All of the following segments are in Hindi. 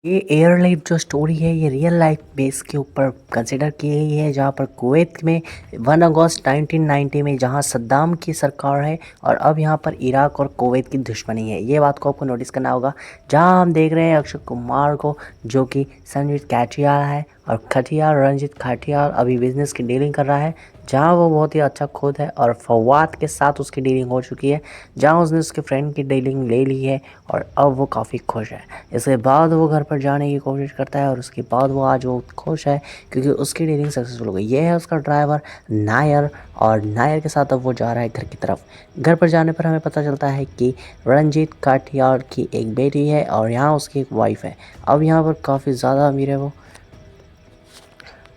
ये एयर लाइफ जो स्टोरी है ये रियल लाइफ बेस के ऊपर कंसिडर की गई है, जहाँ पर कुवैत में 1 अगस्त 1990 में जहाँ सद्दाम की सरकार है और अब यहाँ पर इराक और कुवैत की दुश्मनी है। ये बात को आपको नोटिस करना होगा। जहाँ हम देख रहे हैं अक्षय कुमार को, जो कि संजीव कैटियाल है, और खटियाल रंजीत खाटियाल अभी बिजनेस की डीलिंग कर रहा है, जहाँ वो बहुत ही अच्छा खुद है और फवाद के साथ उसकी डीलिंग हो चुकी है, जहाँ उसने उसके फ्रेंड की डीलिंग ले ली है और अब वो काफ़ी खुश है। इसके बाद वो घर पर जाने की कोशिश करता है और उसके बाद वो आज वो खुश है क्योंकि उसकी डीलिंग सक्सेसफुल हो गई। ये है उसका ड्राइवर नायर, और नायर के साथ अब वो जा रहा है घर की तरफ। घर पर जाने पर हमें पता चलता है कि रंजीत काटियार की एक बेटी है और यहाँ उसकी एक वाइफ है। अब यहाँ पर काफ़ी ज़्यादा अमीर है वो।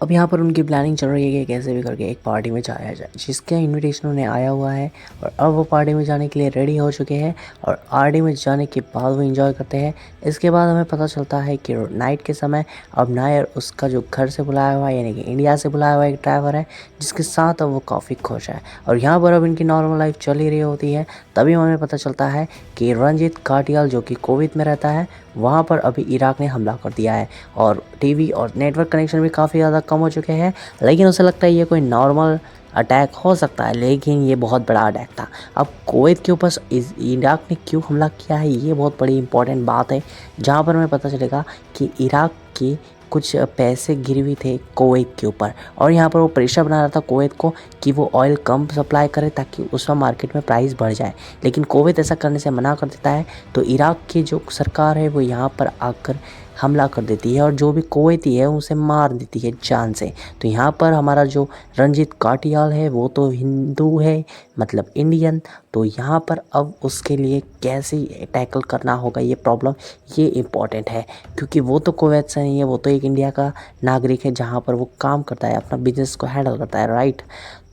अब यहाँ पर उनकी प्लानिंग चल रही है कि कैसे भी करके एक पार्टी में जाया जाए, जिसका इनविटेशन उन्हें आया हुआ है और अब वो पार्टी में जाने के लिए रेडी हो चुके हैं और पार्टी में जाने के बाद वो एंजॉय करते हैं। इसके बाद हमें पता चलता है कि नाइट के समय अब नायर उसका जो घर से बुलाया हुआ है, यानी कि इंडिया से बुलाया हुआ एक ड्राइवर है, जिसके साथ अब वो काफ़ी खुश है और यहाँ पर अब इनकी नॉर्मल लाइफ चल ही रही होती है। तभी हमें पता चलता है कि रंजीत काटियाल, जो कि कुवैत में रहता है, वहाँ पर अभी इराक ने हमला कर दिया है और टीवी और नेटवर्क कनेक्शन भी काफ़ी ज़्यादा कम हो चुके हैं। लेकिन उसे लगता है ये कोई नॉर्मल अटैक हो सकता है, लेकिन ये बहुत बड़ा अटैक था। अब कुवैत के ऊपर इराक ने क्यों हमला किया है, ये बहुत बड़ी इंपॉर्टेंट बात है, जहाँ पर हमें पता चलेगा कि इराक की कुछ पैसे गिरवी थे कुवैत के ऊपर और यहाँ पर वो प्रेशर बना रहा था कुवैत को कि वो ऑयल कम सप्लाई करे ताकि उसका मार्केट में प्राइस बढ़ जाए। लेकिन कुवैत ऐसा करने से मना कर देता है, तो इराक की जो सरकार है वो यहाँ पर आकर हमला कर देती है और जो भी कुवैती है उसे मार देती है जान से। तो यहाँ पर हमारा जो रंजीत काटियाल है वो तो हिंदू है, मतलब इंडियन, तो यहाँ पर अब उसके लिए कैसे टैकल करना होगा ये प्रॉब्लम, ये इम्पॉर्टेंट है क्योंकि वो तो कुवैत से नहीं है, वो तो एक इंडिया का नागरिक है जहाँ पर वो काम करता है, अपना बिजनेस को हैंडल करता है, राइट।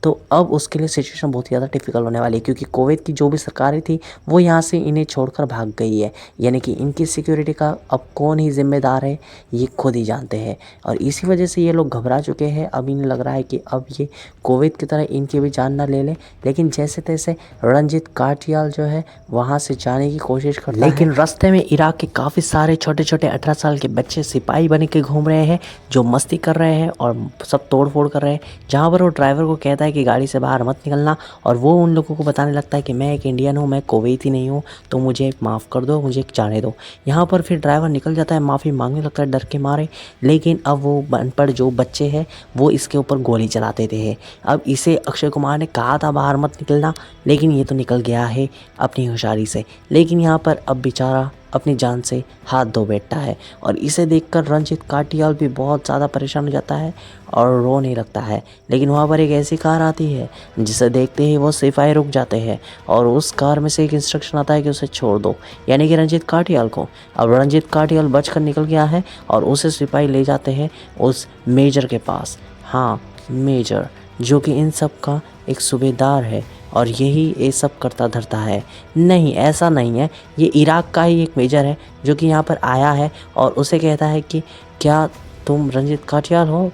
तो अब उसके लिए सिचुएशन बहुत ही ज़्यादा डिफिकल्ट होने वाली है क्योंकि कुवैत की जो भी सरकारें थी वो यहाँ से इन्हें छोड़कर भाग गई है, यानी कि इनकी सिक्योरिटी का अब कौन ही जिम्मेदार है ये खुद ही जानते हैं और इसी वजह से ये लोग घबरा चुके हैं। अब इन्हें लग रहा है कि अब ये कुवैत की तरह इनकी भी जान ना ले लें, लेकिन जैसे तैसे रंजीत काटियाल जो है वहाँ से जाने की कोशिश करता है। लेकिन रास्ते में इराक के काफ़ी सारे छोटे छोटे 18 साल के बच्चे सिपाही बन के घूम रहे हैं, जो मस्ती कर रहे हैं और सब तोड़ फोड़ कर रहे हैं, जहाँ पर वो ड्राइवर को कहता है कि गाड़ी से बाहर मत निकलना और वो उन लोगों को बताने लगता है कि मैं एक इंडियन हूँ, मैं कुवैती नहीं हूँ, तो मुझे माफ़ कर दो, मुझे जाने दो। यहाँ पर फिर ड्राइवर निकल जाता है, माफ़ी मांगने लगता है डर के मारे, लेकिन अब वो अनपढ़ जो बच्चे हैं वो इसके ऊपर गोली चलाते थे। अब इसे अक्षय कुमार ने कहा था बाहर मत निकलना, लेकिन ये तो निकल गया है अपनी होशियारी से। लेकिन यहाँ पर अब बेचारा अपनी जान से हाथ धो बैठता है और इसे देखकर रंजीत काटियाल भी बहुत ज़्यादा परेशान हो जाता है और रोने लगता है। लेकिन वहाँ पर एक ऐसी कार आती है जिसे देखते ही वो सिपाही रुक जाते हैं और उस कार में से एक इंस्ट्रक्शन आता है कि उसे छोड़ दो, यानी कि रंजीत काटियाल को। अब रंजीत काटियाल बचकर निकल गया है और उसे सिपाही ले जाते हैं उस मेजर के पास। हाँ, मेजर, जो कि इन सब का एक सूबेदार है और यही ये सब करता धरता है। नहीं, ऐसा नहीं है, ये इराक का ही एक मेजर है जो कि यहाँ पर आया है और उसे कहता है कि क्या तुम रंजीत काटियाल हो,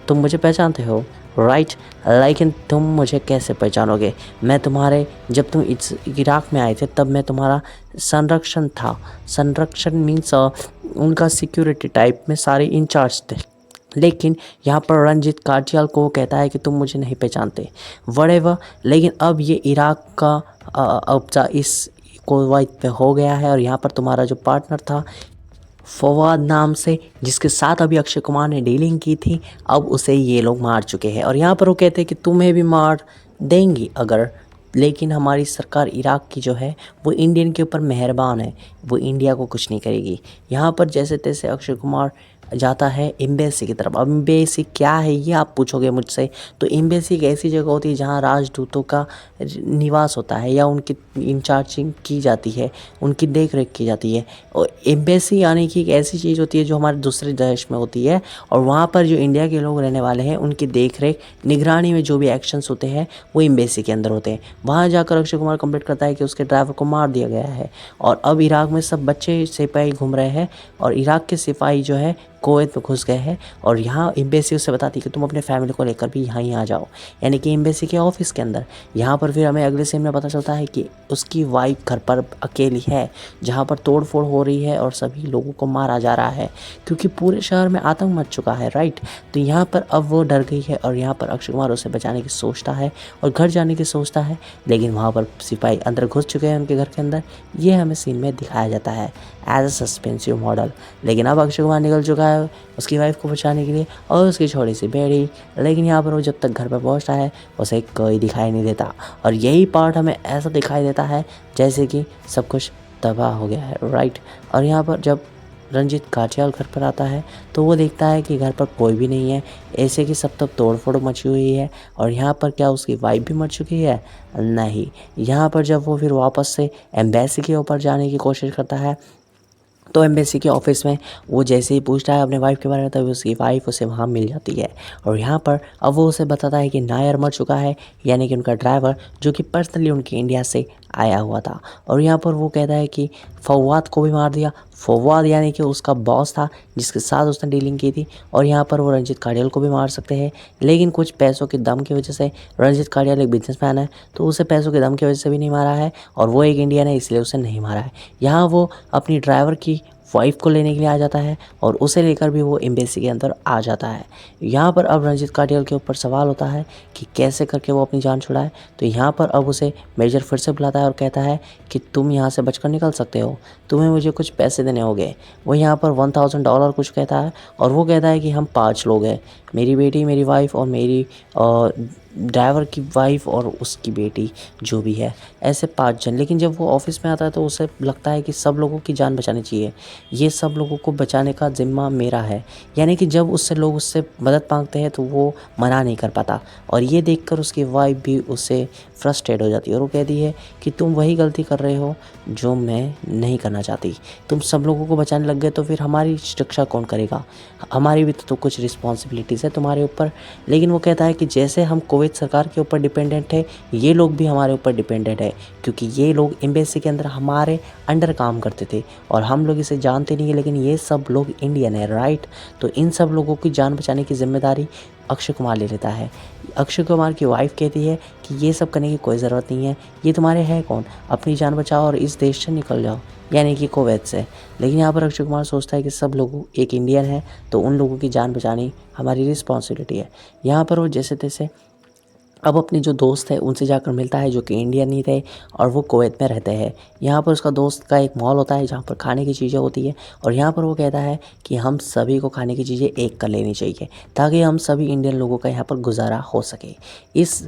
तुम मुझे पहचानते हो, राइट, लेकिन तुम मुझे कैसे पहचानोगे, मैं तुम्हारे, जब तुम इस इराक में आए थे तब मैं तुम्हारा संरक्षण था, संरक्षण मीन्स उनका सिक्योरिटी टाइप में सारे इंचार्ज थे। लेकिन यहाँ पर रंजीत काटियाल को कहता है कि तुम मुझे नहीं पहचानते, वड़ेवर। लेकिन अब ये इराक का कब्जा इस कुवैत पे हो गया है और यहाँ पर तुम्हारा जो पार्टनर था फवाद नाम से, जिसके साथ अभी अक्षय कुमार ने डीलिंग की थी, अब उसे ये लोग मार चुके हैं और यहाँ पर वो कहते हैं कि तुम्हें भी मार देंगी अगर, लेकिन हमारी सरकार इराक की जो है वो इंडियन के ऊपर मेहरबान है, वो इंडिया को कुछ नहीं करेगी। यहाँ पर जैसे तैसे अक्षय कुमार जाता है एम्बेसी की तरफ। अब एम्बेसी क्या है ये आप पूछोगे मुझसे, तो एम्बेसी एक ऐसी जगह होती है जहाँ राजदूतों का निवास होता है या उनकी इंचार्जिंग की जाती है, उनकी देख रेख की जाती है। और एम्बेसी यानी कि एक ऐसी चीज़ होती है जो हमारे दूसरे देश में होती है और वहाँ पर जो इंडिया के लोग रहने वाले हैं उनकी देख रेख निगरानी में जो भी एक्शंस होते हैं वो एम्बेसी के अंदर होते हैं। वहाँ जाकर अक्षय कुमार कंप्लेंट करता है कि उसके ड्राइवर को मार दिया गया है और अब इराक में सब बच्चे सिपाही घूम रहे हैं और इराक के सिपाही जो है कुवैत में घुस गए हैं और यहाँ एम्बेसी उससे बताती है कि तुम अपने फैमिली को लेकर भी यहाँ ही आ जाओ, यानी कि एम्बेसी के ऑफिस के अंदर। यहाँ पर फिर हमें अगले सीन में पता चलता है कि उसकी वाइफ घर पर अकेली है, जहाँ पर तोड़ फोड़ हो रही है और सभी लोगों को मारा जा रहा है क्योंकि पूरे शहर में आतंक मच चुका है, राइट। तो यहाँ पर अब वो डर गई है और यहाँ पर अक्षय कुमार उसे बचाने की सोचता है और घर जाने की सोचता है, लेकिन वहाँ पर सिपाही अंदर घुस चुके हैं उनके घर के अंदर। ये हमें सीन में दिखाया जाता है एज अ सस्पेंसिव मॉडल। लेकिन अब अक्षय कुमार निकल चुका है उसकी वाइफ को बचाने के लिए और उसकी छोटी सी बेटी, लेकिन यहाँ पर वो जब तक घर पर पहुँचता है उसे कोई दिखाई नहीं देता। और यही पार्ट हमें ऐसा दिखाई देता है जैसे कि सब कुछ तबाह हो गया है, राइट। और यहाँ पर जब रंजीत काटियाल घर पर आता है तो वो देखता है कि घर पर कोई भी नहीं है, ऐसे कि सब तब तोड़ फोड़ मची हुई है। और यहाँ पर क्या उसकी वाइफ भी मर चुकी है? नहीं। यहाँ पर जब वो फिर वापस से एम्बेसी के ऊपर जाने की कोशिश करता है तो एम्बेसी के ऑफिस में वो जैसे ही पूछता है अपने वाइफ के बारे में तभी उसकी वाइफ उसे वहाँ मिल जाती है। और यहाँ पर अब वो उसे बताता है कि नायर मर चुका है, यानी कि उनका ड्राइवर जो कि पर्सनली उनके इंडिया से आया हुआ था। और यहाँ पर वो कहता है कि फवाद को भी मार दिया। फवाद यानी कि उसका बॉस था जिसके साथ उसने डीलिंग की थी। और यहाँ पर वो रंजीत काडियाल को भी मार सकते हैं, लेकिन कुछ पैसों के दम की वजह से, रंजीत काडियाल एक बिजनेसमैन है तो उसे पैसों के दम की वजह से भी नहीं मारा है और वो एक इंडियन है इसलिए उसे नहीं मारा है। यहाँ वो अपनी ड्राइवर की वाइफ को लेने के लिए आ जाता है और उसे लेकर भी वो एम्बेसी के अंदर आ जाता है। यहाँ पर अब रंजीत काडियाल के ऊपर सवाल होता है कि कैसे करके वो अपनी जान छुड़ाए। तो यहाँ पर अब उसे मेजर फिर से बुलाता है और कहता है कि तुम यहाँ से बचकर निकल सकते हो, तुम्हें मुझे कुछ पैसे देने होंगे। वो यहाँ पर $1000 कुछ कहता है और वो कहता है कि हम 5 लोग हैं, मेरी बेटी, मेरी वाइफ और मेरी ड्राइवर की वाइफ और उसकी बेटी जो भी है, ऐसे 5 जन। लेकिन जब वो ऑफिस में आता है तो उसे लगता है कि सब लोगों की जान बचानी चाहिए, ये सब लोगों को बचाने का जिम्मा मेरा है। यानी कि जब उससे लोग उससे मदद मांगते हैं तो वो मना नहीं कर पाता। और ये देखकर उसकी वाइफ भी उससे फ्रस्ट्रेट हो जाती है और वो कहती है कि तुम वही गलती कर रहे हो जो मैं नहीं करना चाहती। तुम सब लोगों को बचाने लग गए तो फिर हमारी रक्षा कौन करेगा? हमारी भी तो कुछ रिस्पॉन्सिबिलिटीज़ है तुम्हारे ऊपर। लेकिन वो कहता है कि जैसे हम कुवैत सरकार के ऊपर डिपेंडेंट है, ये लोग भी हमारे ऊपर डिपेंडेंट है क्योंकि ये लोग एम्बेसी के अंदर हमारे अंडर काम करते थे और हम लोग इसे जानते नहीं है, लेकिन ये सब लोग इंडियन है, राइट। तो इन सब लोगों की जान बचाने की जिम्मेदारी अक्षय कुमार ले लेता है। अक्षय कुमार की वाइफ कहती है कि ये सब करने की कोई ज़रूरत नहीं है, ये तुम्हारे है कौन, अपनी जान बचाओ और इस देश से निकल जाओ, यानी कि कुवैत से। लेकिन यहाँ पर अक्षय कुमार सोचता है कि सब लोग एक इंडियन है तो उन लोगों की जान बचानी हमारी रिस्पॉन्सिबिलिटी है। यहाँ पर वो जैसे तैसे अब अपने जो दोस्त है उनसे जाकर मिलता है जो कि इंडियन ही थे और वो कुवैत में रहते हैं। यहाँ पर उसका दोस्त का एक मॉल होता है जहाँ पर खाने की चीज़ें होती है और यहाँ पर वो कहता है कि हम सभी को खाने की चीज़ें एक कर लेनी चाहिए ताकि हम सभी इंडियन लोगों का यहाँ पर गुजारा हो सके। इस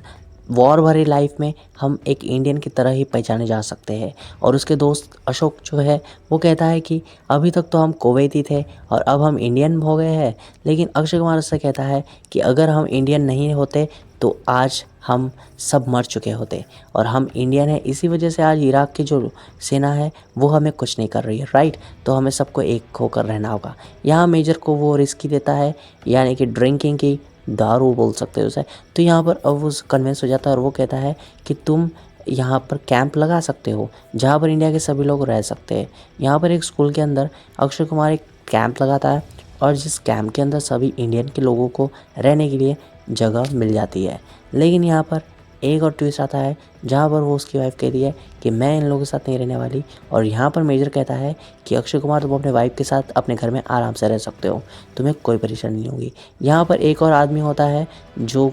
वॉर भरी लाइफ में हम एक इंडियन की तरह ही पहचाने जा सकते हैं। और उसके दोस्त अशोक जो है वो कहता है कि अभी तक तो हम कुवैती थे और अब हम इंडियन हो गए हैं। लेकिन अक्षय कुमार उससे कहता है कि अगर हम इंडियन नहीं होते तो आज हम सब मर चुके होते और हम इंडियन हैं, इसी वजह से आज इराक की जो सेना है वो हमें कुछ नहीं कर रही है, राइट। तो हमें सबको एक होकर रहना होगा। यहाँ मेजर को वो रिस्क देता है, यानी कि ड्रिंकिंग की, दारू बोल सकते हो उसे। तो यहाँ पर अब वो कन्विंस हो जाता है और वो कहता है कि तुम यहाँ पर कैंप लगा सकते हो जहाँ पर इंडिया के सभी लोग रह सकते हैं। यहाँ पर एक स्कूल के अंदर अक्षय कुमार एक कैंप लगाता है और जिस कैंप के अंदर सभी इंडियन के लोगों को रहने के लिए जगह मिल जाती है। लेकिन यहाँ पर एक और ट्विस्ट आता है जहाँ पर वो उसकी वाइफ कहती है कि मैं इन लोगों के साथ नहीं रहने वाली। और यहाँ पर मेजर कहता है कि अक्षय कुमार तुम अपने वाइफ के साथ अपने घर में आराम से रह सकते हो, तुम्हें कोई परेशानी नहीं होगी। यहाँ पर एक और आदमी होता है जो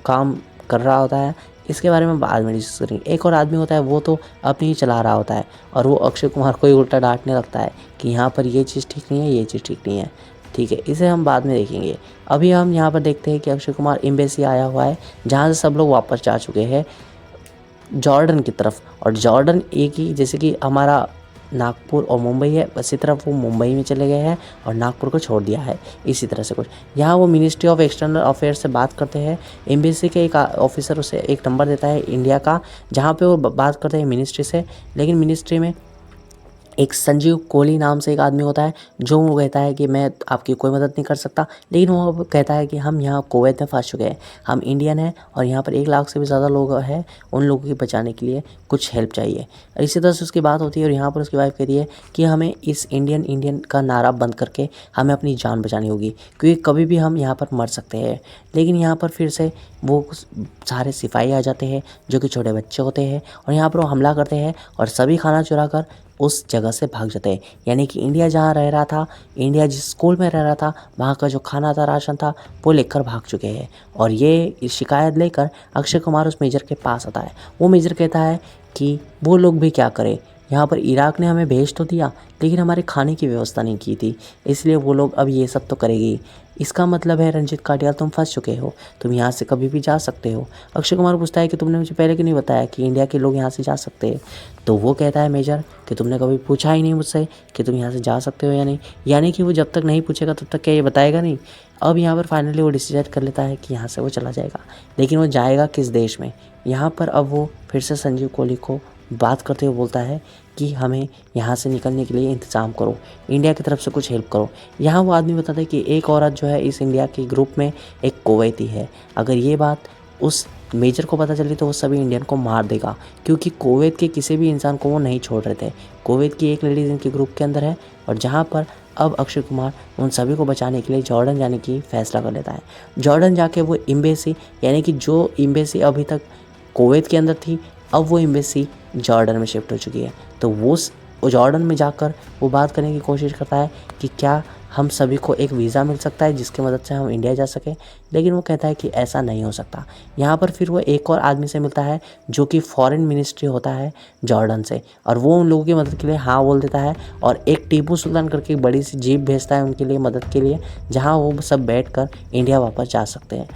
काम कर रहा होता है, इसके बारे में बाद में डिस्कस करेंगे। एक और आदमी होता है वो तो अपनी ही चला रहा होता है और वो अक्षय कुमार को ही उल्टा डांटने लगता है कि यहाँ पर ये चीज़ ठीक नहीं है, ये चीज़ ठीक नहीं है, ठीक है, इसे हम बाद में देखेंगे। अभी हम यहाँ पर देखते हैं कि अक्षय कुमार एम्बेसी आया हुआ है जहाँ से सब लोग वापस जा चुके हैं जॉर्डन की तरफ। और जॉर्डन एक ही जैसे कि हमारा नागपुर और मुंबई है, इसी तरह वो मुंबई में चले गए हैं और नागपुर को छोड़ दिया है, इसी तरह से कुछ। यहाँ वो मिनिस्ट्री ऑफ एक्सटर्नल अफेयर्स से बात करते हैं। एम्बेसी के एक ऑफिसर उसे एक नंबर देता है इंडिया का, जहाँ पे वो बात करते हैं मिनिस्ट्री से। लेकिन मिनिस्ट्री में एक संजीव कोहली नाम से एक आदमी होता है, जो वो कहता है कि मैं आपकी कोई मदद नहीं कर सकता, लेकिन वो अब कहता है कि हम यहाँ कुवैत में फंस चुके हैं, हम इंडियन हैं और यहाँ पर 1 लाख से भी ज़्यादा लोग हैं, उन लोगों की बचाने के लिए कुछ हेल्प चाहिए। और इसी तरह से उसकी बात होती है और यहाँ पर उसकी वाइफ कहती है कि हमें इस इंडियन इंडियन का नारा बंद करके हमें अपनी जान बचानी होगी, क्योंकि कभी भी हम यहाँ पर मर सकते हैं। लेकिन यहाँ पर फिर से वो सारे सिपाही आ जाते हैं जो कि छोटे बच्चे होते हैं, और यहाँ पर वो हमला करते हैं और सभी खाना चुरा कर उस जगह से भाग जाते हैं। यानी कि इंडिया जहाँ रह रहा था, इंडिया जिस स्कूल में रह रहा था, वहाँ का जो खाना था, राशन था, वो लेकर भाग चुके हैं। और ये शिकायत लेकर अक्षय कुमार उस मेजर के पास आता है। वो मेजर कहता है कि वो लोग भी क्या करें, यहाँ पर इराक ने हमें भेज तो दिया, लेकिन हमारे खाने की व्यवस्था नहीं की थी, इसलिए वो लोग अब ये सब तो करेगी। इसका मतलब है रंजीत काटियाल तुम फंस चुके हो, तुम यहाँ से कभी भी जा सकते हो। अक्षय कुमार पूछता है कि तुमने मुझे पहले क्यों नहीं बताया कि इंडिया के लोग यहाँ से जा सकते हैं। तो वो कहता है मेजर कि तुमने कभी पूछा ही नहीं मुझसे कि तुम यहाँ से जा सकते हो या नहीं। यानी कि वो जब तक नहीं पूछेगा तब तक क्या ये बताएगा नहीं। अब यहाँ पर फाइनली वो डिसाइड कर लेता है कि यहाँ से वो चला जाएगा, लेकिन वो जाएगा किस देश में। यहाँ पर अब वो फिर से संजीव कोहली को बात करते हुए बोलता है कि हमें यहाँ से निकलने के लिए इंतज़ाम करो, इंडिया की तरफ से कुछ हेल्प करो। यहाँ वो आदमी बताता है कि एक औरत जो है इस इंडिया के ग्रुप में एक कुवैती है, अगर ये बात उस मेजर को पता चली तो वो सभी इंडियन को मार देगा, क्योंकि कुवैत के किसी भी इंसान को वो नहीं छोड़ रहे थे। कुवैत की एक लेडीज़ इनके ग्रुप के अंदर है, और जहाँ पर अब अक्षय कुमार उन सभी को बचाने के लिए जॉर्डन जाने की फ़ैसला कर लेता है। जॉर्डन जाके वो एम्बेसी, यानी कि जो एम्बेसी अभी तक कुवैत के अंदर थी, अब वो एम्बेसी जॉर्डन में शिफ्ट हो चुकी है। तो वो जॉर्डन में जाकर वो बात करने की कोशिश करता है कि क्या हम सभी को एक वीज़ा मिल सकता है जिसकी मदद से हम इंडिया जा सकें, लेकिन वो कहता है कि ऐसा नहीं हो सकता। यहाँ पर फिर वो एक और आदमी से मिलता है जो कि फॉरेन मिनिस्ट्री होता है जॉर्डन से, और वो उन लोगों की मदद के लिए हाँ बोल देता है, और एक टीपू सुल्तान करके एक बड़ी सी जीप भेजता है उनके लिए मदद के लिए, जहाँ वो सब बैठकर इंडिया वापस जा सकते हैं।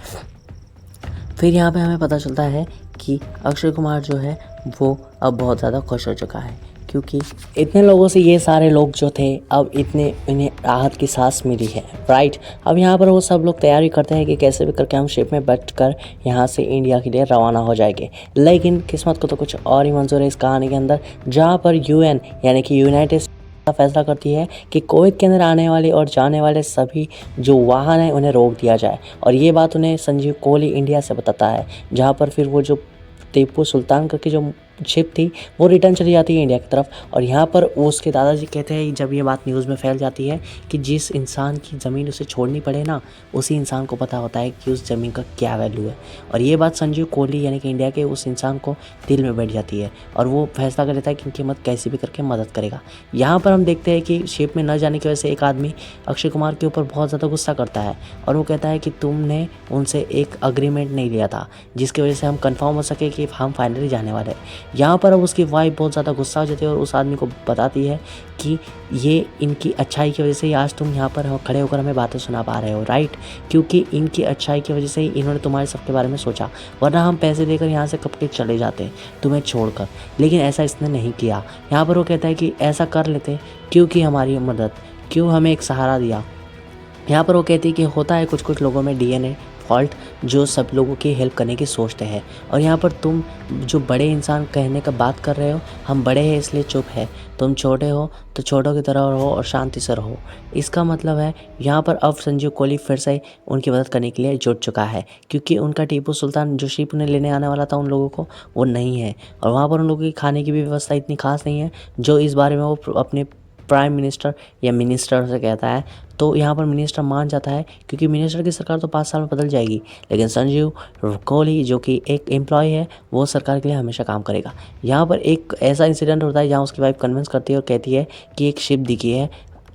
फिर यहाँ पे हमें पता चलता है कि अक्षय कुमार जो है वो अब बहुत ज़्यादा खुश हो चुका है, क्योंकि इतने लोगों से ये सारे लोग जो थे अब इन्हें राहत की सांस मिली है, राइट। अब यहाँ पर वो सब लोग तैयारी करते हैं कि कैसे भी करके हम शिप में बैठकर यहाँ से इंडिया के लिए रवाना हो जाएंगे। लेकिन किस्मत को तो कुछ और ही मंजूर है इस कहानी के अंदर, जहाँ पर यूएन यानी कि यूनाइटेड फैसला करती है कि कुवैत के अंदर आने वाले और जाने वाले सभी जो वाहन हैं उन्हें रोक दिया जाए। और ये बात उन्हें संजीव कोहली इंडिया से बताता है, जहाँ पर फिर वो जो टीपू सुल्तान करके जो शिप थी वो रिटर्न चली जाती है इंडिया की तरफ। और यहाँ पर उसके दादाजी कहते हैं, जब ये बात न्यूज़ में फैल जाती है, कि जिस इंसान की ज़मीन उसे छोड़नी पड़े ना, उसी इंसान को पता होता है कि उस ज़मीन का क्या वैल्यू है। और ये बात संजीव कोहली यानी कि इंडिया के उस इंसान को दिल में बैठ जाती है, और वो फैसला कर लेता है कि उनकी मदद कैसे भी करके मदद करेगा। यहाँ पर हम देखते हैं कि शिप में न जाने की वजह से एक आदमी अक्षय कुमार के ऊपर बहुत ज़्यादा गुस्सा करता है, और वो कहता है कि तुमने उनसे एक अग्रीमेंट नहीं लिया था जिसकी वजह से हम कंफर्म हो सके कि हम फाइनली जाने वाले हैं। यहाँ पर अब उसकी वाइफ बहुत ज़्यादा गुस्सा हो जाती है और उस आदमी को बताती है कि ये इनकी अच्छाई की वजह से ही आज तुम यहाँ पर खड़े होकर हमें बातें सुना पा रहे हो, राइट। क्योंकि इनकी अच्छाई की वजह से ही इन्होंने तुम्हारे सबके बारे में सोचा, वरना हम पैसे देकर यहाँ से कब के चले जाते तुम्हें छोड़कर, लेकिन ऐसा इसने नहीं किया। यहाँ पर वो कहता है कि ऐसा कर लेते, क्योंकि हमारी मदद, क्यों हमें एक सहारा दिया। यहाँ पर वो कहती है कि होता है कुछ कुछ लोगों में डीएनए फॉल्ट, जो सब लोगों की हेल्प करने की सोचते हैं। और यहाँ पर तुम जो बड़े इंसान कहने का बात कर रहे हो, हम बड़े हैं इसलिए चुप है, तुम छोटे हो तो छोटों की तरह रहो और शांति से रहो। इसका मतलब है यहाँ पर अब संजीव कोहली फिर से उनकी मदद करने के लिए जुट चुका है, क्योंकि उनका टीपू सुल्तान जो शिप उन्हें लेने आने वाला था उन लोगों को, वो नहीं है, और वहाँ पर उन लोगों की खाने की भी व्यवस्था इतनी खास नहीं है, जो इस बारे में वो अपने प्राइम मिनिस्टर या मिनिस्टर से कहता है। तो यहाँ पर मिनिस्टर मान जाता है, क्योंकि मिनिस्टर की सरकार तो 5 साल में बदल जाएगी, लेकिन संजीव कोहली जो कि एक एम्प्लॉय है वो सरकार के लिए हमेशा काम करेगा। यहाँ पर एक ऐसा इंसिडेंट होता है जहाँ उसकी वाइफ कन्विंस करती है और कहती है कि एक शिप दिखी है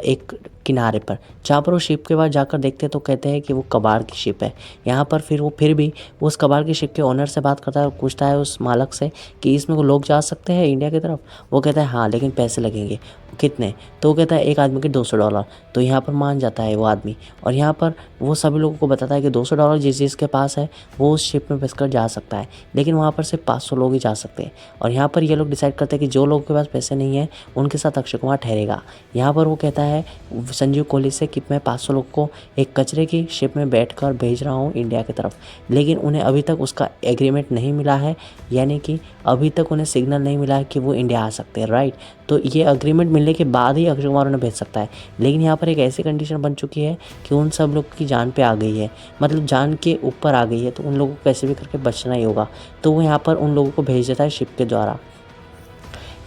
एक किनारे पर, जहाँ पर वो शिप के बाद जाकर देखते हैं तो कहते हैं कि वो कबाड़ की शिप है। यहाँ पर फिर वो फिर भी उस कबाड़ की शिप के ओनर से बात करता है और पूछता है उस मालक से कि इसमें वो लोग जा सकते हैं इंडिया की तरफ। वो कहता है हाँ, लेकिन पैसे लगेंगे। कितने? तो वो कहता है एक आदमी के $200। तो यहाँ पर मान जाता है वो आदमी, और यहाँ पर वो सभी लोगों को बताता है कि $200 जिस जिसके पास है वो उस शिप में बैठकर जा सकता है, लेकिन वहाँ पर सिर्फ 500 लोग ही जा सकते हैं। और यहाँ पर ये लोग डिसाइड करते हैं कि जो लोगों के पास पैसे नहीं है उनके साथ अक्षय कुमार ठहरेगा। यहाँ पर वो कहता है संजीव कोहली से कि मैं 500 लोग को एक कचरे की शिप में बैठकर भेज रहा हूँ इंडिया की तरफ, लेकिन उन्हें अभी तक उसका एग्रीमेंट नहीं मिला है, यानी कि अभी तक उन्हें सिग्नल नहीं मिला है कि वो इंडिया आ सकते हैं, राइट। तो ये एग्रीमेंट मिलने के बाद ही अक्षय कुमार उन्हें भेज सकता है। लेकिन यहाँ पर एक ऐसी कंडीशन बन चुकी है कि उन सब लोग की जान पे आ गई है, मतलब जान के ऊपर आ गई है, तो उन लोगों को कैसे भी करके बचना ही होगा। तो वो यहाँ पर उन लोगों को भेज देता है शिप के द्वारा।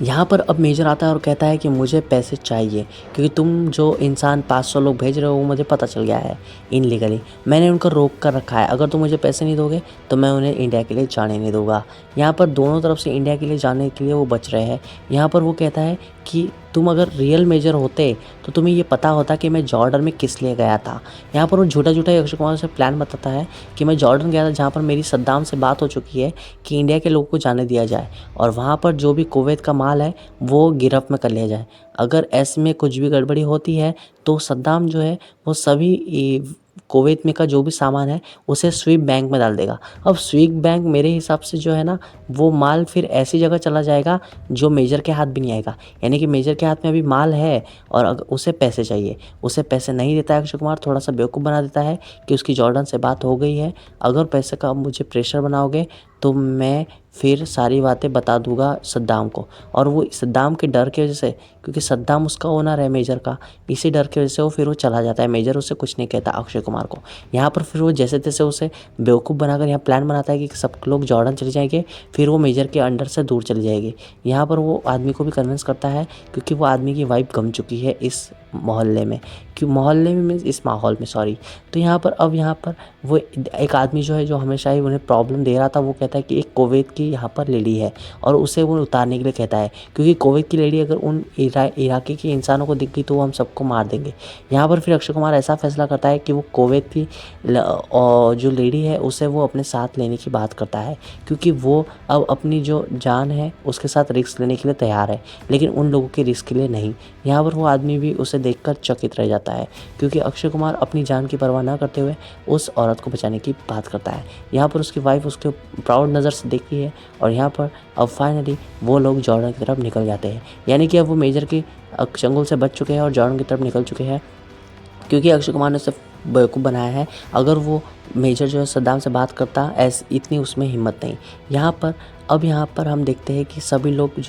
यहाँ पर अब मेजर आता है और कहता है कि मुझे पैसे चाहिए, क्योंकि तुम जो इंसान 500 लोग भेज रहे हो वो मुझे पता चल गया है इनलीगली, मैंने उनको रोक कर रखा है। अगर तुम मुझे पैसे नहीं दोगे तो मैं उन्हें इंडिया के लिए जाने नहीं दूंगा। यहाँ पर दोनों तरफ से इंडिया के लिए जाने के लिए वो बच रहे हैं। यहाँ पर वो कहता है कि तुम अगर रियल मेजर होते तो तुम्हें ये पता होता कि मैं जॉर्डन में किस लिए गया था। यहाँ पर वो झूठा झूठा अक्षय कुमार से प्लान बताता है कि मैं जॉर्डन गया था, जहाँ पर मेरी सद्दाम से बात हो चुकी है कि इंडिया के लोगों को जाने दिया जाए, और वहाँ पर जो भी कुवैत का माल है वो गिरफ्त में कर लिया जाए। अगर ऐसे में कुछ भी गड़बड़ी होती है तो सद्दाम जो है वो सभी कुवैत में का जो भी सामान है उसे स्वीप बैंक में डाल देगा। अब स्वीप बैंक मेरे हिसाब से जो है ना, वो माल फिर ऐसी जगह चला जाएगा जो मेजर के हाथ भी नहीं आएगा, यानी कि मेजर के हाथ में अभी माल है और अगर उसे पैसे चाहिए, उसे पैसे नहीं देता है अक्षय कुमार, थोड़ा सा बेवकूफ़ बना देता है कि उसकी जॉर्डन से बात हो गई है, अगर पैसे का मुझे प्रेशर बनाओगे तो मैं फिर सारी बातें बता दूंगा सद्दाम को। और वो सद्दाम के डर की वजह से, क्योंकि सद्दाम उसका ओनर है मेजर का, इसी डर की वजह से वो फिर वो चला जाता है। मेजर उसे कुछ नहीं कहता अक्षय कुमार को। यहाँ पर फिर वो जैसे तैसे उसे बेवकूफ़ बनाकर यहाँ प्लान बनाता है कि सब लोग जॉर्डन चले जाएंगे, फिर वो मेजर के अंडर से दूर चली जाएगी। यहाँ पर वो आदमी को भी कन्विंस करता है, क्योंकि वो आदमी की वाइफ गम चुकी है इस मोहल्ले में, क्यों मोहल्ले में मीन्स इस माहौल में, सॉरी। तो यहाँ पर वो एक आदमी जो है जो हमेशा ही उन्हें प्रॉब्लम दे रहा था, वो कहता है कि एक कुवैत की यहाँ पर लेडी है और उसे वो उतारने के लिए कहता है, क्योंकि कुवैत की लेडी अगर उन इराकी के इंसानों को दिख गई तो वो हम सबको मार देंगे। यहाँ पर फिर अक्षय कुमार ऐसा फैसला करता है कि वो कुवैत की जो लेडी है उसे वो अपने साथ लेने की बात करता है, क्योंकि वो अब अपनी जो जान है उसके साथ रिस्क लेने के लिए तैयार है, लेकिन उन लोगों के रिस्क के लिए नहीं। यहाँ पर वो आदमी भी उसे देखकर चकित रह जाता है, क्योंकि अक्षय कुमार अपनी जान की परवाह ना करते हुए उस औरत को बचाने की बात करता है। यहाँ पर उसकी वाइफ उसके प्राउड नज़र से देखती है, और यहाँ पर अब फाइनली वो लोग जॉर्डन की तरफ निकल जाते हैं, यानी कि अब वो मेजर के चंगुल से बच चुके हैं और जॉर्डन की तरफ निकल चुके हैं, क्योंकि अक्षय कुमार ने उसे बेवकूफ़ बनाया है। अगर वो मेजर जो है सद्दाम से बात करता, इतनी उसमें हिम्मत नहीं। यहाँ पर हम देखते हैं कि सभी लोग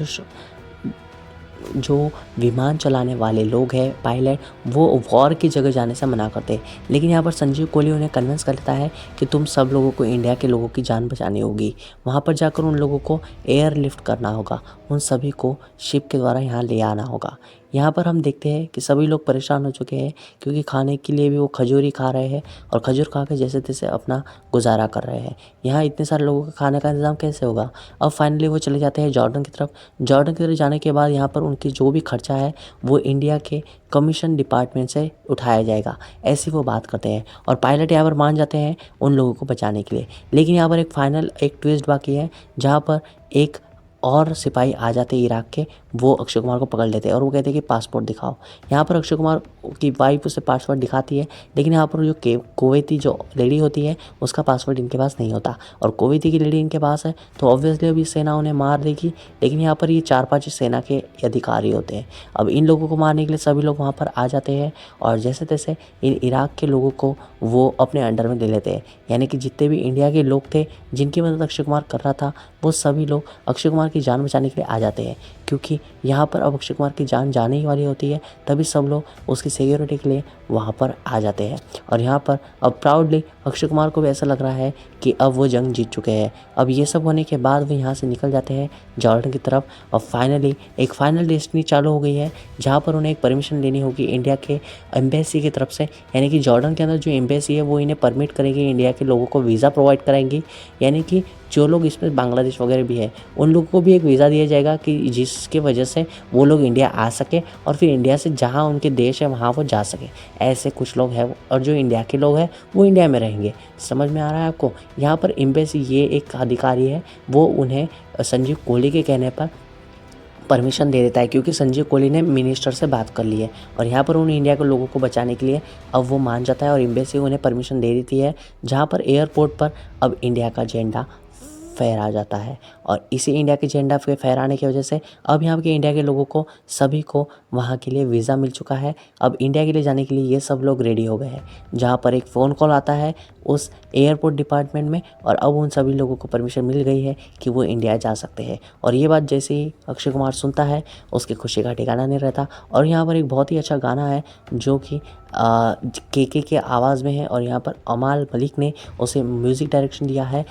जो विमान चलाने वाले लोग हैं, पायलट, वो वॉर की जगह जाने से मना करते हैं, लेकिन यहाँ पर संजीव कोहली उन्हें कन्विंस कर लेता है कि तुम सब लोगों को इंडिया के लोगों की जान बचानी होगी। वहाँ पर जाकर उन लोगों को एयर लिफ्ट करना होगा, उन सभी को शिप के द्वारा यहाँ ले आना होगा। यहाँ पर हम देखते हैं कि सभी लोग परेशान हो चुके हैं, क्योंकि खाने के लिए भी वो खजूर ही खा रहे हैं और खजूर खा के जैसे तैसे अपना गुजारा कर रहे हैं। यहाँ इतने सारे लोगों का खाने का इंतज़ाम कैसे होगा। अब फाइनली वो चले जाते हैं जॉर्डन की तरफ। जॉर्डन की तरफ जाने के बाद यहाँ पर उनकी जो भी खर्चा है वो इंडिया के कमीशन डिपार्टमेंट से उठाया जाएगा, ऐसी वो बात करते हैं, और पायलट यहाँ पर मान जाते हैं उन लोगों को बचाने के लिए। लेकिन यहाँ पर एक ट्विस्ट बाकी है, जहाँ पर एक और सिपाही आ जाते हैं इराक के, वो अक्षय कुमार को पकड़ लेते हैं और वो कहते हैं कि पासपोर्ट दिखाओ। यहाँ पर अक्षय कुमार की वाइफ उसे पासपोर्ट दिखाती है, लेकिन यहाँ पर जो कुवैती जो लेडी होती है उसका पासपोर्ट इनके पास नहीं होता, और कुवैती की लेडी इनके पास है, तो ऑब्वियसली अभी सेना उन्हें मार देगी। लेकिन यहाँ पर ये 4-5 सेना के अधिकारी होते हैं। अब इन लोगों को मारने के लिए सभी लोग वहाँ पर आ जाते हैं, और जैसे तैसे इन इराक के लोगों को वो अपने अंडर में ले लेते हैं, यानी कि जितने भी इंडिया के लोग थे जिनकी मदद अक्षय कुमार कर रहा था, वो सभी लोग अक्षय कुमार की जान बचाने के लिए आ जाते हैं, क्योंकि यहाँ पर अब अक्षय कुमार की जान जाने ही वाली होती है। तभी सब लोग उसकी सिक्योरिटी के लिए वहाँ पर आ जाते हैं, और यहाँ पर अब प्राउडली अक्षय कुमार को भी ऐसा लग रहा है कि अब वो जंग जीत चुके हैं। अब ये सब होने के बाद वो यहाँ से निकल जाते हैं जॉर्डन की तरफ, और फाइनली एक फाइनल डेस्टिनी चालू हो गई है, जहाँ पर उन्हें एक परमिशन लेनी होगी इंडिया के एम्बेसी की तरफ से, यानी कि जॉर्डन के अंदर जो एम्बेसी है वो इन्हें परमिट करेगी, इंडिया के लोगों को वीज़ा प्रोवाइड कराएंगी, यानी कि जो लोग इसमें बांग्लादेश वगैरह भी है उन लोगों को भी एक वीज़ा दिया जाएगा कि जिसकी वजह से वो लोग इंडिया आ सके, और फिर इंडिया से जहाँ उनके देश है वहाँ वो जा सके। ऐसे कुछ लोग हैं, और जो इंडिया के लोग हैं वो इंडिया में रहेंगे। समझ में आ रहा है आपको। यहाँ पर एम्बेसी ये एक अधिकारी है, वो उन्हें संजीव कोहली के कहने पर परमिशन दे देता है, क्योंकि संजीव कोहली ने मिनिस्टर से बात कर ली है, और यहाँ पर उन्हें इंडिया के लोगों को बचाने के लिए अब वो मान जाता है, और एम्बेसी उन्हें परमिशन दे देती है, जहाँ पर एयरपोर्ट पर अब इंडिया का झंडा फहरा जाता है। और इसी इंडिया के झंडा के फहराने की वजह से अब यहाँ के इंडिया के लोगों को सभी को वहाँ के लिए वीज़ा मिल चुका है। अब इंडिया के लिए जाने के लिए ये सब लोग रेडी हो गए हैं। जहाँ पर एक फ़ोन कॉल आता है उस एयरपोर्ट डिपार्टमेंट में और अब उन सभी लोगों को परमिशन मिल गई है कि वो इंडिया जा सकते हैं। और ये बात जैसे ही अक्षय कुमार सुनता है उसकी खुशी का ठिकाना नहीं रहता। और यहाँ पर एक बहुत ही अच्छा गाना है जो कि के आवाज़ में है और यहाँ पर अमाल मलिक ने उसे म्यूज़िक डायरेक्शन दिया है।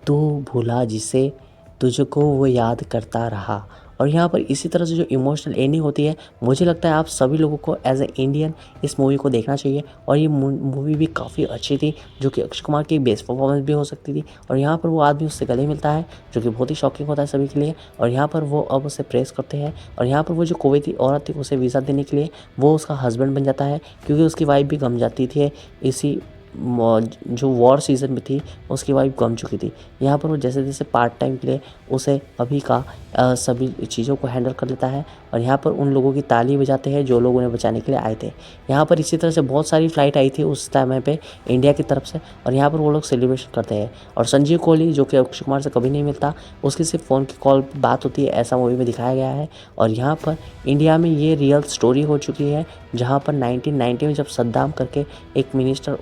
तू भूला जिसे तुझको वो याद करता रहा। और यहाँ पर इसी तरह से जो इमोशनल एंडिंग होती है, मुझे लगता है आप सभी लोगों को एज ए इंडियन इस मूवी को देखना चाहिए। और ये मूवी भी काफ़ी अच्छी थी, जो कि अक्षय कुमार की बेस्ट परफॉर्मेंस भी हो सकती थी। और यहाँ पर वो आदमी उससे गले मिलता है जो कि बहुत ही शॉकिंग होता है सभी के लिए। और यहाँ पर वो अब उसे प्रेस करते हैं और यहाँ पर वो जो कुवैती औरत थी उसे वीज़ा देने के लिए वो उसका हस्बैंड बन जाता है, क्योंकि उसकी वाइफ भी गम जाती थी इसी जो वॉर सीज़न में थी उसकी वाइफ गम चुकी थी। यहाँ पर वो जैसे जैसे पार्ट टाइम के लिए उसे अभी का सभी चीज़ों को हैंडल कर लेता है। और यहाँ पर उन लोगों की ताली बजाते हैं जो लोग उन्हें बचाने के लिए आए थे। यहाँ पर इसी तरह से बहुत सारी फ़्लाइट आई थी उस टाइम पे इंडिया की तरफ से और यहाँ पर वो लोग सेलिब्रेशन करते हैं। और संजीव कोहली जो कि अक्षय कुमार से कभी नहीं मिलता, उसकी सिर्फ फ़ोन की कॉल बात होती है, ऐसा मूवी में दिखाया गया है। और यहाँ पर इंडिया में ये रियल स्टोरी हो चुकी है, जहाँ पर 1990 में जब सद्दाम करके एक मिनिस्टर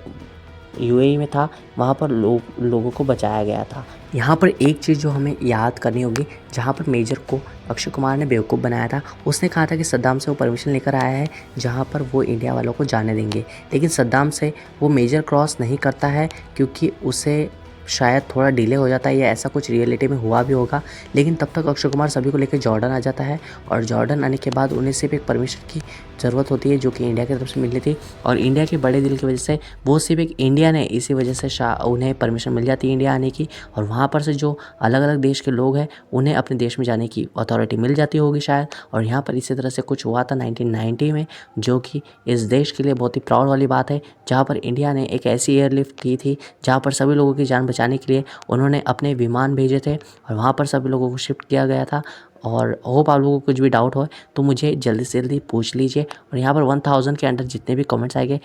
यूएई में था, वहाँ पर लोगों को बचाया गया था। यहाँ पर एक चीज़ जो हमें याद करनी होगी, जहाँ पर मेजर को अक्षय कुमार ने बेवकूफ़ बनाया था, उसने कहा था कि सद्दाम से वो परमिशन लेकर आया है जहाँ पर वो इंडिया वालों को जाने देंगे। लेकिन सद्दाम से वो मेजर क्रॉस नहीं करता है क्योंकि उसे शायद थोड़ा डिले हो जाता है या ऐसा कुछ रियलिटी में हुआ भी होगा। लेकिन तब तक अक्षय कुमार सभी को लेकर जॉर्डन आ जाता है और जॉर्डन आने के बाद उन्हें सिर्फ एक परमिशन की ज़रूरत होती है जो कि इंडिया की तरफ से मिलनी थी। और इंडिया के बड़े दिल की वजह से वो सिर्फ एक इंडियन है, इसी वजह से उन्हें परमिशन मिल जाती है इंडिया आने की। और वहाँ पर से जो अलग अलग देश के लोग हैं उन्हें अपने देश में जाने की अथॉरिटी मिल जाती होगी शायद। और यहाँ पर इसी तरह से कुछ हुआ था 1990 में, जो कि इस देश के लिए बहुत ही प्राउड वाली बात है, जहाँ पर इंडिया ने एक ऐसी एयरलिफ्ट की थी जहाँ पर सभी लोगों की जान बचाने के लिए उन्होंने अपने विमान भेजे थे और वहाँ पर सभी लोगों को शिफ्ट किया गया था। और होप आप लोगों को कुछ भी डाउट हो तो मुझे जल्दी से जल्दी पूछ लीजिए। और यहाँ पर 1000 के अंदर जितने भी कमेंट्स आएंगे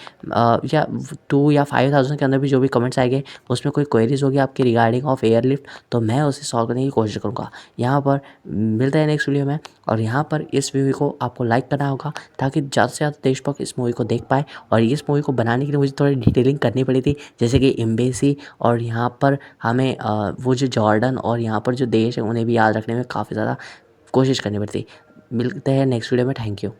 या 2 या 5000 के अंदर भी जो भी कमेंट्स आएंगे उसमें कोई क्वेरीज होगी आपकी रिगार्डिंग ऑफ एयरलिफ्ट, तो मैं उसे सॉल्व करने की कोशिश करूँगा। यहाँ पर मिलता है नेक्स्ट वीडियो में। और यहाँ पर इस वीडियो को आपको लाइक करना होगा ताकि ज़्यादा से ज़्यादा देशभक्त इस मूवी को देख पाए। और इस मूवी को बनाने के लिए मुझे थोड़ी डिटेलिंग करनी पड़ी थी, जैसे कि एम्बेसी और यहाँ पर हमें वो जो जॉर्डन और यहाँ पर जो देश है उन्हें भी याद रखने में काफ़ी ज़्यादा कोशिश करनी पड़ती। मिलते हैं नेक्स्ट वीडियो में। Thank you.